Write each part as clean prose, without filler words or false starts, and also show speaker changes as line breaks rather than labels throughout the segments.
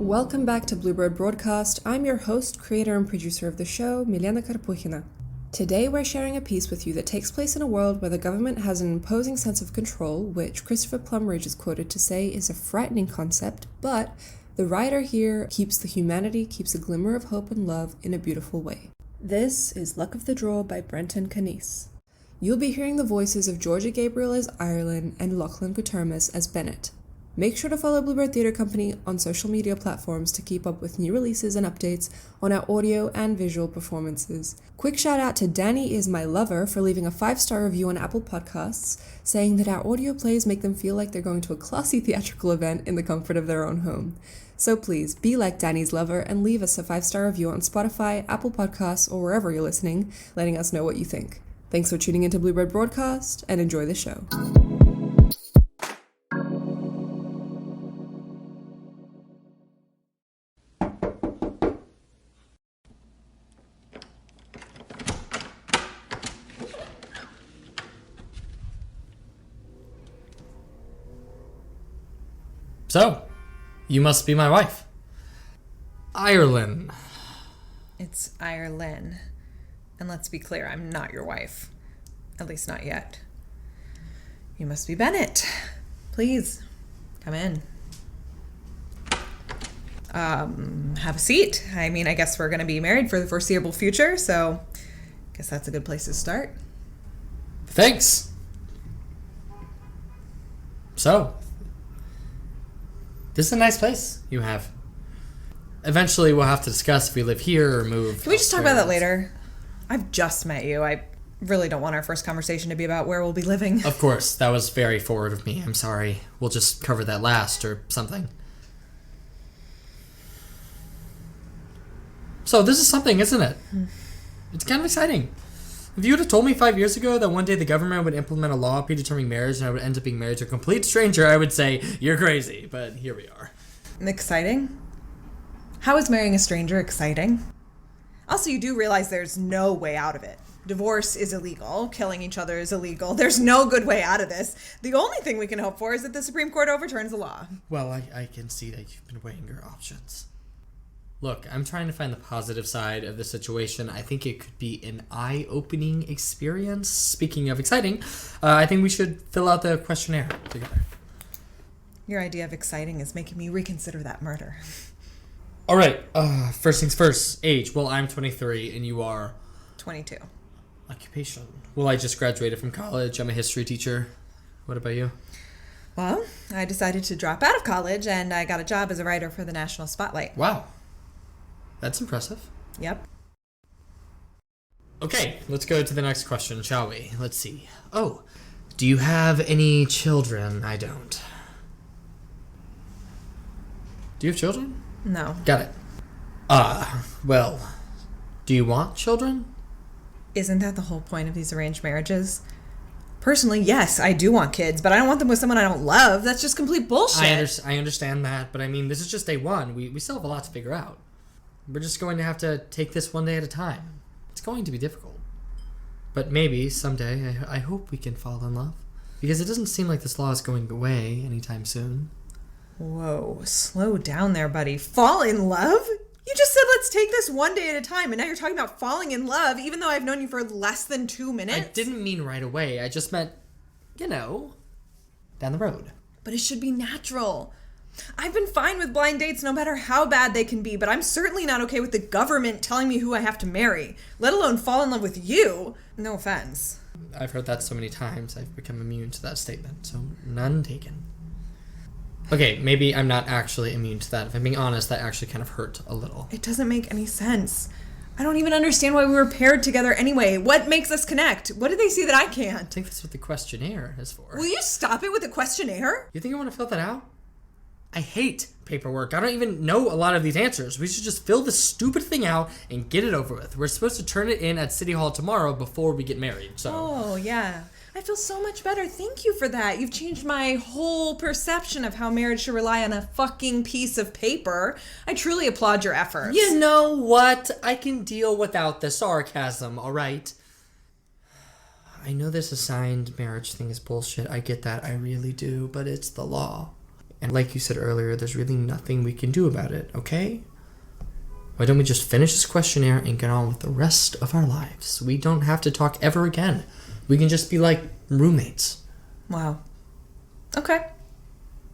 Welcome back to Bluebird Broadcast. I'm your host, creator, and producer of the show, Milena Karpukhina. Today we're sharing a piece with you that takes place in a world where the government has an imposing sense of control, which Christopher Plumridge is quoted to say is a frightening concept, but the writer here keeps the humanity, keeps a glimmer of hope and love in a beautiful way. This is Luck of the Draw by Brenton Kniess. You'll be hearing the voices of Georgia Gabriele as Irelynn and Lachlan Quertermous as Bennett. Make sure to follow Bluebird Theatre Company on social media platforms to keep up with new releases and updates on our audio and visual performances. Quick shout out to Danny is My Lover for leaving a 5-star review on Apple Podcasts, saying that our audio plays make them feel like they're going to a classy theatrical event in the comfort of their own home. So please, be like Danny's Lover and leave us a 5-star review on Spotify, Apple Podcasts, or wherever you're listening, letting us know what you think. Thanks for tuning into Bluebird Broadcast, and enjoy the show.
So, you must be my wife. Irelynn.
It's Irelynn. And let's be clear, I'm not your wife. At least not yet. You must be Bennett. Please, come in. Have a seat. I mean, I guess we're going to be married for the foreseeable future, so I guess that's a good place to start.
Thanks. So, this is a nice place you have. Eventually, we'll have to discuss if we live here or move.
Can we just talk about that later? I've just met you. I really don't want our first conversation to be about where we'll be living.
Of course, that was very forward of me. I'm sorry. We'll just cover that last or something. So, this is something, isn't it? It's kind of exciting. If you would have told me 5 years ago that one day the government would implement a law predetermining marriage and I would end up being married to a complete stranger, I would say, you're crazy. But here we are.
Exciting? How is marrying a stranger exciting? Also, you do realize there's no way out of it. Divorce is illegal. Killing each other is illegal. There's no good way out of this. The only thing we can hope for is that the Supreme Court overturns the law.
Well, I can see that you've been weighing your options. Look, I'm trying to find the positive side of the situation. I think it could be an eye-opening experience. Speaking of exciting, I think we should fill out the questionnaire together.
Your idea of exciting is making me reconsider that murder.
All right, first things first. Age. Well, I'm 23 and you are?
22.
Occupation. Well, I just graduated from college. I'm a history teacher. What about you?
Well, I decided to drop out of college and I got a job as a writer for the National Spotlight.
Wow. That's impressive.
Yep.
Okay, let's go to the next question, shall we? Let's see. Oh, do you have any children? I don't. Do you have children?
No.
Got it. Well, do you want children?
Isn't that the whole point of these arranged marriages? Personally, yes, I do want kids, but I don't want them with someone I don't love. That's just complete bullshit.
I understand that, but I mean, this is just day one. We still have a lot to figure out. We're just going to have to take this one day at a time. It's going to be difficult. But maybe someday, I hope we can fall in love. Because it doesn't seem like this law is going away anytime soon.
Whoa, slow down there, buddy. Fall in love? You just said let's take this one day at a time, and now you're talking about falling in love, even though I've known you for less than 2 minutes?
I didn't mean right away. I just meant, down the road.
But it should be natural. I've been fine with blind dates no matter how bad they can be, but I'm certainly not okay with the government telling me who I have to marry, let alone fall in love with you. No offense.
I've heard that so many times, I've become immune to that statement, so none taken. Okay, maybe I'm not actually immune to that. If I'm being honest, that actually kind of hurt a little.
It doesn't make any sense. I don't even understand why we were paired together anyway. What makes us connect? What did they see that I can't?
I think that's what the questionnaire is for.
Will you stop it with the questionnaire?
You think I want to fill that out? I hate paperwork. I don't even know a lot of these answers. We should just fill this stupid thing out and get it over with. We're supposed to turn it in at City Hall tomorrow before we get married, so...
Oh, yeah. I feel so much better. Thank you for that. You've changed my whole perception of how marriage should rely on a fucking piece of paper. I truly applaud your efforts.
You know what? I can deal without the sarcasm, all right? I know this assigned marriage thing is bullshit. I get that. I really do. But it's the law. And like you said earlier, there's really nothing we can do about it, okay? Why don't we just finish this questionnaire and get on with the rest of our lives? We don't have to talk ever again. We can just be like roommates.
Wow. Okay.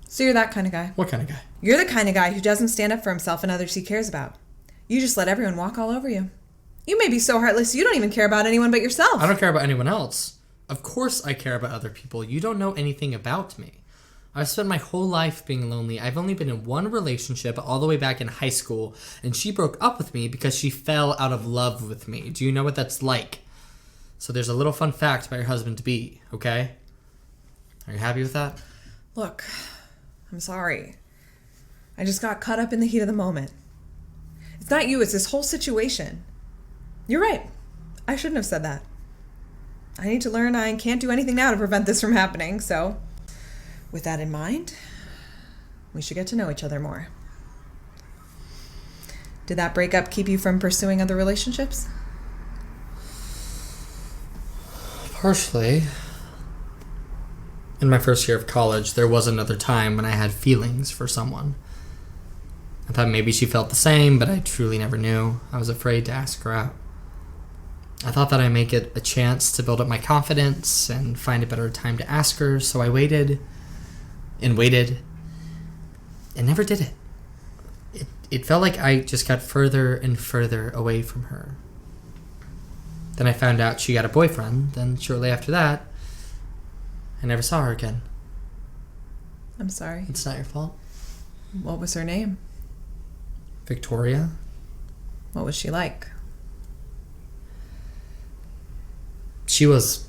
So you're that kind of guy.
What kind of guy?
You're the kind of guy who doesn't stand up for himself and others he cares about. You just let everyone walk all over you. You may be so heartless you don't even care about anyone but yourself.
I don't care about anyone else. Of course I care about other people. You don't know anything about me. I've spent my whole life being lonely. I've only been in one relationship all the way back in high school, and she broke up with me because she fell out of love with me. Do you know what that's like? So there's a little fun fact about your husband-to-be, okay? Are you happy with that?
Look, I'm sorry. I just got caught up in the heat of the moment. It's not you, it's this whole situation. You're right. I shouldn't have said that. I need to learn I can't do anything now to prevent this from happening, so with that in mind, we should get to know each other more. Did that breakup keep you from pursuing other relationships?
Partially. In my first year of college, there was another time when I had feelings for someone. I thought maybe she felt the same, but I truly never knew. I was afraid to ask her out. I thought that I'd make it a chance to build up my confidence and find a better time to ask her, so I waited and never did it. It felt like I just got further and further away from her. Then I found out she got a boyfriend, then shortly after that, I never saw her again.
I'm sorry.
It's not your fault.
What was her name?
Victoria?
What was she like?
She was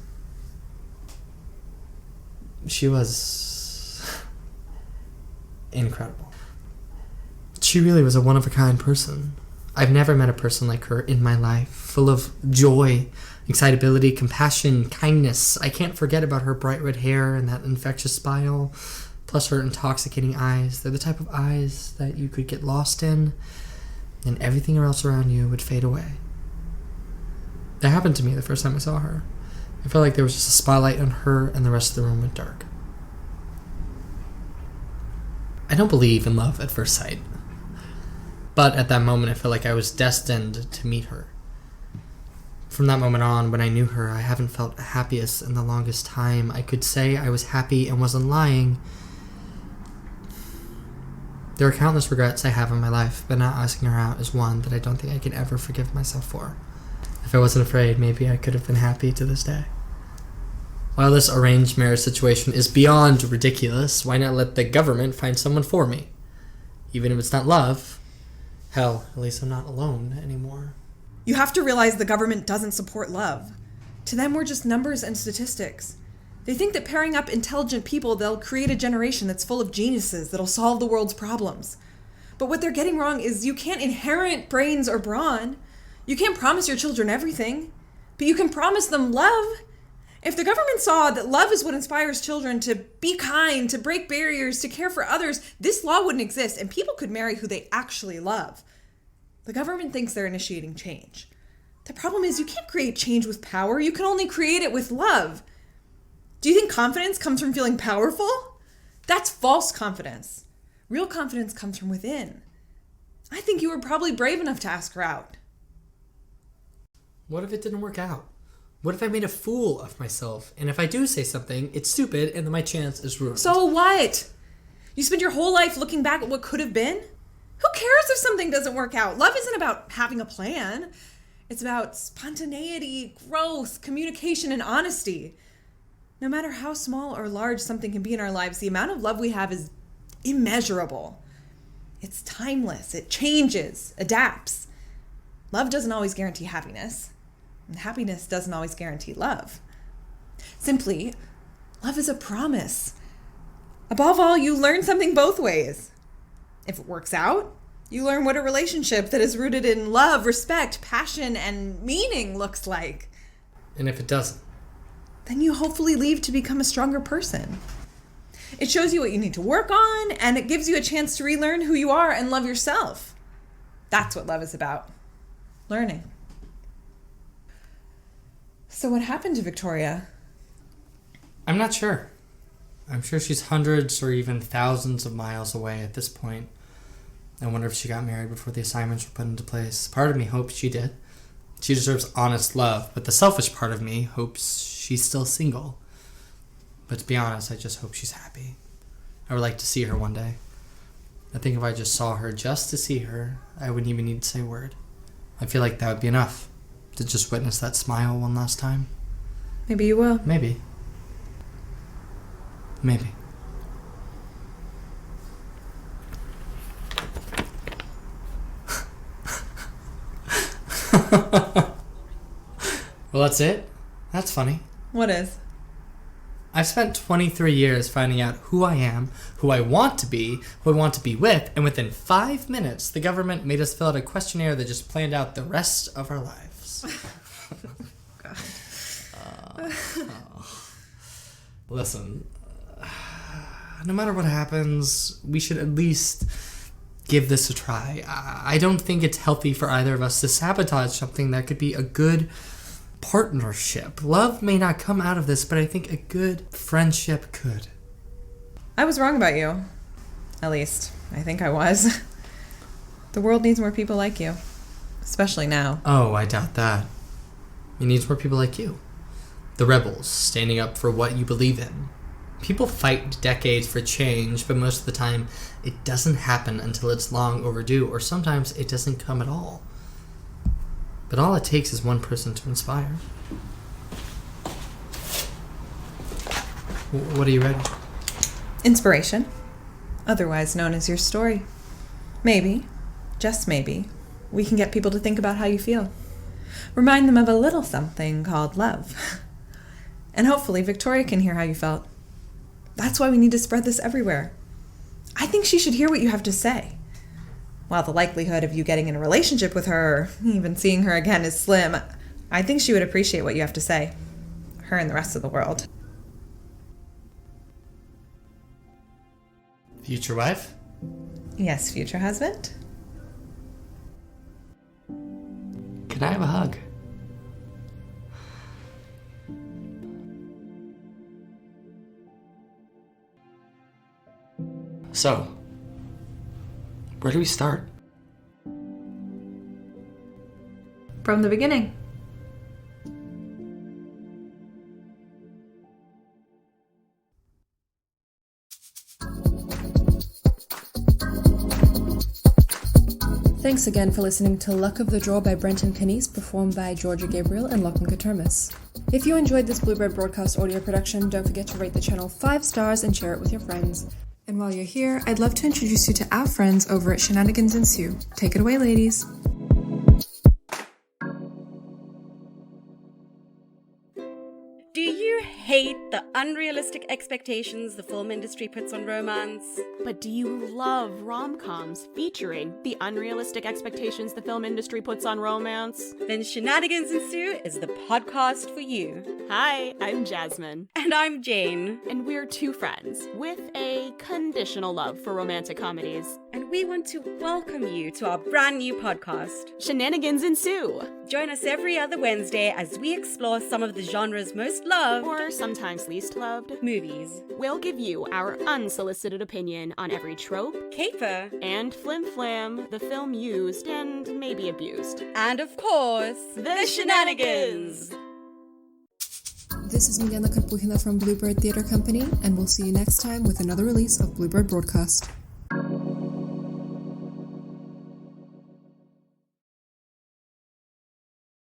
incredible. She really was a one-of-a-kind person. I've never met a person like her in my life, full of joy, excitability, compassion, kindness. I can't forget about her bright red hair and that infectious smile, plus her intoxicating eyes. They're the type of eyes that you could get lost in, and everything else around you would fade away. That happened to me the first time I saw her. I felt like there was just a spotlight on her and the rest of the room went dark. I don't believe in love at first sight. But at that moment, I felt like I was destined to meet her. From that moment on, when I knew her, I haven't felt happiest in the longest time. I could say I was happy and wasn't lying. There are countless regrets I have in my life, but not asking her out is one that I don't think I can ever forgive myself for. If I wasn't afraid, maybe I could have been happy to this day. While this arranged marriage situation is beyond ridiculous, why not let the government find someone for me? Even if it's not love, hell, at least I'm not alone anymore.
You have to realize the government doesn't support love. To them, we're just numbers and statistics. They think that pairing up intelligent people, they'll create a generation that's full of geniuses that'll solve the world's problems. But what they're getting wrong is you can't inherit brains or brawn. You can't promise your children everything, but you can promise them love. If the government saw that love is what inspires children to be kind, to break barriers, to care for others, this law wouldn't exist and people could marry who they actually love. The government thinks they're initiating change. The problem is you can't create change with power. You can only create it with love. Do you think confidence comes from feeling powerful? That's false confidence. Real confidence comes from within. I think you were probably brave enough to ask her out.
What if it didn't work out? What if I made a fool of myself? And if I do say something, it's stupid and then my chance is ruined.
So what? You spend your whole life looking back at what could have been? Who cares if something doesn't work out? Love isn't about having a plan. It's about spontaneity, growth, communication, and honesty. No matter how small or large something can be in our lives, the amount of love we have is immeasurable. It's timeless. It changes, adapts. Love doesn't always guarantee happiness. And happiness doesn't always guarantee love. Simply, love is a promise. Above all, you learn something both ways. If it works out, you learn what a relationship that is rooted in love, respect, passion, and meaning looks like.
And if it doesn't?
Then you hopefully leave to become a stronger person. It shows you what you need to work on, and it gives you a chance to relearn who you are and love yourself. That's what love is about. Learning. So what happened to Victoria?
I'm not sure. I'm sure she's hundreds or even thousands of miles away at this point. I wonder if she got married before the assignments were put into place. Part of me hopes she did. She deserves honest love, but the selfish part of me hopes she's still single. But to be honest, I just hope she's happy. I would like to see her one day. I think if I just saw her just to see her, I wouldn't even need to say a word. I feel like that would be enough to just witness that smile one last time.
Maybe you will.
Maybe. Well, that's it. That's funny.
What is?
I've spent 23 years finding out who I am, who I want to be, who I want to be with, and within 5 minutes, the government made us fill out a questionnaire that just planned out the rest of our lives. Listen, no matter what happens, we should at least give this a try. I don't think it's healthy for either of us to sabotage something that could be a good partnership. Love may not come out of this, but I think a good friendship could.
I was wrong about you. At least, I think I was. The world needs more people like you. Especially now.
Oh, I doubt that. It needs more people like you. The rebels, standing up for what you believe in. People fight decades for change, but most of the time, it doesn't happen until it's long overdue, or sometimes it doesn't come at all. But all it takes is one person to inspire. What are you ready?
Inspiration. Otherwise known as your story. Maybe, just maybe, we can get people to think about how you feel. Remind them of a little something called love. And hopefully Victoria can hear how you felt. That's why we need to spread this everywhere. I think she should hear what you have to say. While the likelihood of you getting in a relationship with her, or even seeing her again, is slim, I think she would appreciate what you have to say. Her and the rest of the world.
Future wife?
Yes, future husband?
Can I have a hug? So, where do we start?
From the beginning.
Thanks again for listening to Luck of the Draw by Brenton Kniess, performed by Gabriele and Lachlan Quertermous. If you enjoyed this Bluebird Broadcast audio production, don't forget to rate the channel 5 stars and share it with your friends. And while you're here, I'd love to introduce you to our friends over at Shenanigans Ensue. Take it away, ladies.
Do you hate the unrealistic expectations the film industry puts on romance?
But do you love rom-coms featuring the unrealistic expectations the film industry puts on romance?
Then Shenanigans Ensue is the podcast for you.
Hi, I'm Jasmine.
And I'm Jane.
And we're two friends with a conditional love for romantic comedies.
And we want to welcome you to our brand new podcast,
Shenanigans Ensue.
Join us every other Wednesday as we explore some of the genre's most loved,
or sometimes least loved,
movies.
We'll give you our unsolicited opinion on every trope,
caper,
and flim-flam the film used and maybe abused.
And of course, the shenanigans!
This is Milena Karpukhina from Bluebird Theatre Company, and we'll see you next time with another release of Bluebird Broadcast.